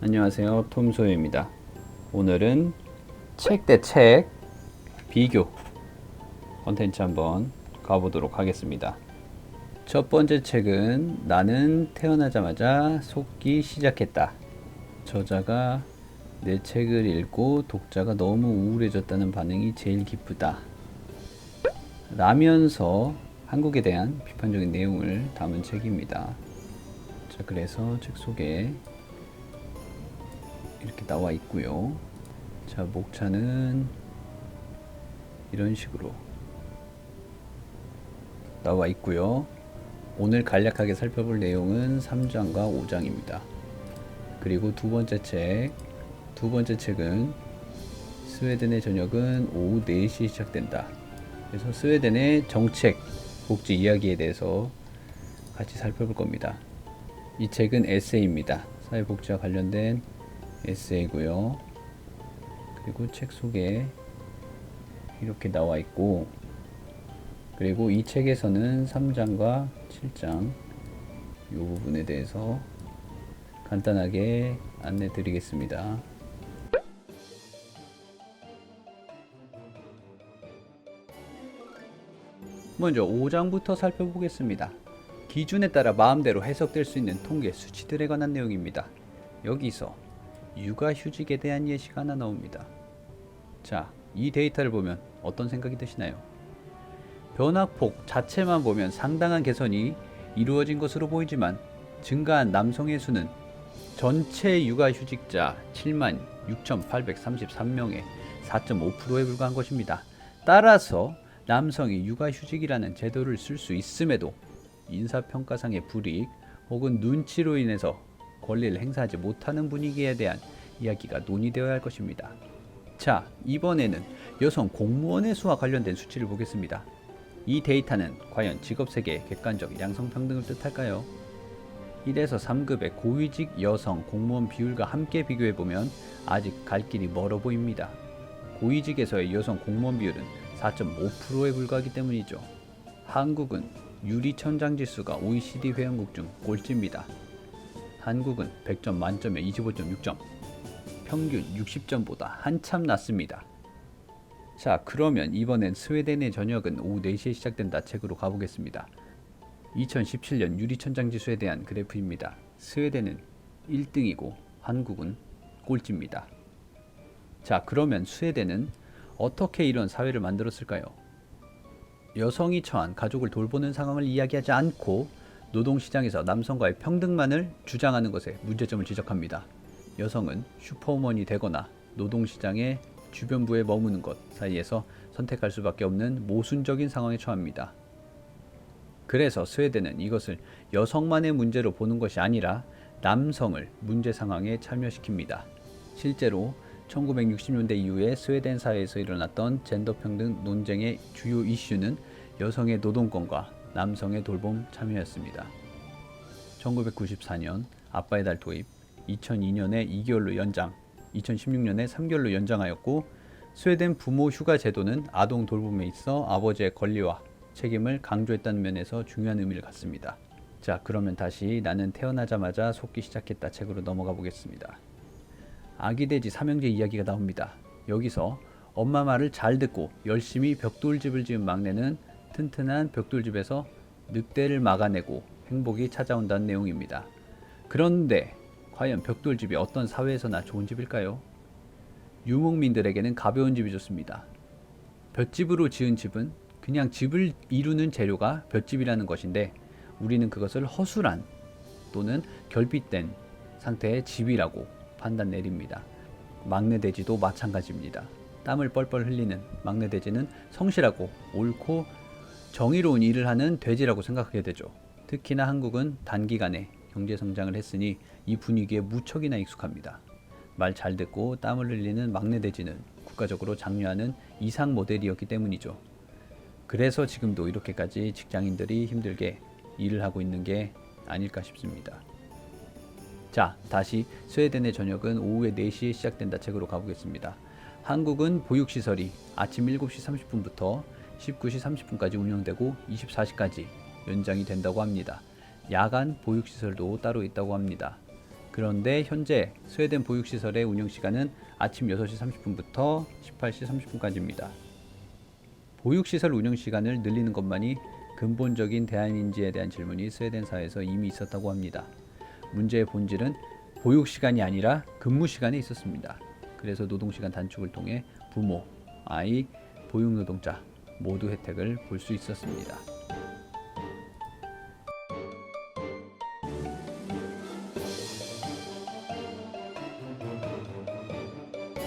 안녕하세요, 톰소유입니다. 오늘은 책 대 책 비교 컨텐츠 한번 가보도록 하겠습니다. 첫 번째 책은 나는 태어나자마자 속기 시작했다. 저자가 내 책을 읽고 독자가 너무 우울해졌다는 반응이 제일 기쁘다 라면서 한국에 대한 비판적인 내용을 담은 책입니다. 자, 그래서 책 속에 이렇게 나와 있고요. 자, 목차는 이런 식으로 나와 있고요. 오늘 간략하게 살펴볼 내용은 3장과 5장입니다. 그리고 두 번째 책은 스웨덴의 저녁은 오후 4시에 시작된다. 그래서 스웨덴의 정책, 복지 이야기에 대해서 같이 살펴볼 겁니다. 이 책은 에세이입니다. 사회복지와 관련된 에세이고요. 그리고 책 속에 이렇게 나와 있고, 그리고 이 책에서는 3장과 7장 이 부분에 대해서 간단하게 안내 드리겠습니다. 먼저 5장부터 살펴보겠습니다. 기준에 따라 마음대로 해석될 수 있는 통계 수치들에 관한 내용입니다. 여기서 육아휴직에 대한 예시가 하나 나옵니다. 자, 이 데이터를 보면 어떤 생각이 드시나요? 변화폭 자체만 보면 상당한 개선이 이루어진 것으로 보이지만 증가한 남성의 수는 전체 육아휴직자 76,833명의 4.5%에 불과한 것입니다. 따라서 남성이 육아휴직이라는 제도를 쓸 수 있음에도 인사평가상의 불이익 혹은 눈치로 인해서 권리를 행사하지 못하는 분위기에 대한 이야기가 논의되어야 할 것입니다. 자, 이번에는 여성 공무원의 수와 관련된 수치를 보겠습니다. 이 데이터는 과연 직업세계의 객관적 양성평등을 뜻할까요? 1에서 3급의 고위직 여성 공무원 비율과 함께 비교해보면 아직 갈 길이 멀어 보입니다. 고위직에서의 여성 공무원 비율은 4.5%에 불과하기 때문이죠. 한국은 유리천장 지수가 OECD 회원국 중 꼴찌입니다. 한국은 100점 만점에 25.6점, 평균 60점보다 한참 낮습니다. 자, 그러면 이번엔 스웨덴의 저녁은 오후 4시에 시작된다 책으로 가보겠습니다. 2017년 유리천장 지수에 대한 그래프입니다. 스웨덴은 1등이고 한국은 꼴찌입니다. 자, 그러면 스웨덴은 어떻게 이런 사회를 만들었을까요? 여성이 처한 가족을 돌보는 상황을 이야기하지 않고 노동시장에서 남성과의 평등만을 주장하는 것에 문제점을 지적합니다. 여성은 슈퍼우먼이 되거나 노동시장의 주변부에 머무는 것 사이에서 선택할 수밖에 없는 모순적인 상황에 처합니다. 그래서 스웨덴은 이것을 여성만의 문제로 보는 것이 아니라 남성을 문제 상황에 참여시킵니다. 실제로 1960년대 이후에 스웨덴 사회에서 일어났던 젠더 평등 논쟁의 주요 이슈는 여성의 노동권과 남성의 돌봄 참여였습니다. 1994년 아빠의 달 도입, 2002년에 2개월로 연장, 2016년에 3개월로 연장하였고, 스웨덴 부모 휴가 제도는 아동 돌봄에 있어 아버지의 권리와 책임을 강조했다는 면에서 중요한 의미를 갖습니다. 자, 그러면 다시 나는 태어나자마자 속기 시작했다 책으로 넘어가 보겠습니다. 아기 돼지 삼형제 이야기가 나옵니다. 여기서 엄마 말을 잘 듣고 열심히 벽돌집을 지은 막내는 튼튼한 벽돌집에서 늑대를 막아내고 행복이 찾아온다는 내용입니다. 그런데 과연 벽돌집이 어떤 사회에서나 좋은 집일까요? 유목민들에게는 가벼운 집이 좋습니다. 볏집으로 지은 집은 그냥 집을 이루는 재료가 볏집이라는 것인데, 우리는 그것을 허술한 또는 결핍된 상태의 집이라고 판단 내립니다. 막내돼지도 마찬가지입니다. 땀을 뻘뻘 흘리는 막내돼지는 성실하고 옳고 정의로운 일을 하는 돼지라고 생각하게 되죠. 특히나 한국은 단기간에 경제성장을 했으니 이 분위기에 무척이나 익숙합니다. 말 잘 듣고 땀을 흘리는 막내돼지는 국가적으로 장려하는 이상 모델이었기 때문이죠. 그래서 지금도 이렇게까지 직장인들이 힘들게 일을 하고 있는 게 아닐까 싶습니다. 자, 다시 스웨덴의 저녁은 오후에 4시에 시작된다 책으로 가보겠습니다. 한국은 보육시설이 아침 7시 30분부터 19시 30분까지 운영되고 24시까지 연장이 된다고 합니다. 야간 보육시설도 따로 있다고 합니다. 그런데 현재 스웨덴 보육시설의 운영시간은 아침 6시 30분부터 18시 30분까지입니다. 보육시설 운영시간을 늘리는 것만이 근본적인 대안인지에 대한 질문이 스웨덴 사회에서 이미 있었다고 합니다. 문제의 본질은 보육시간이 아니라 근무시간에 있었습니다. 그래서 노동시간 단축을 통해 부모, 아이, 보육노동자 모두 혜택을 볼 수 있었습니다.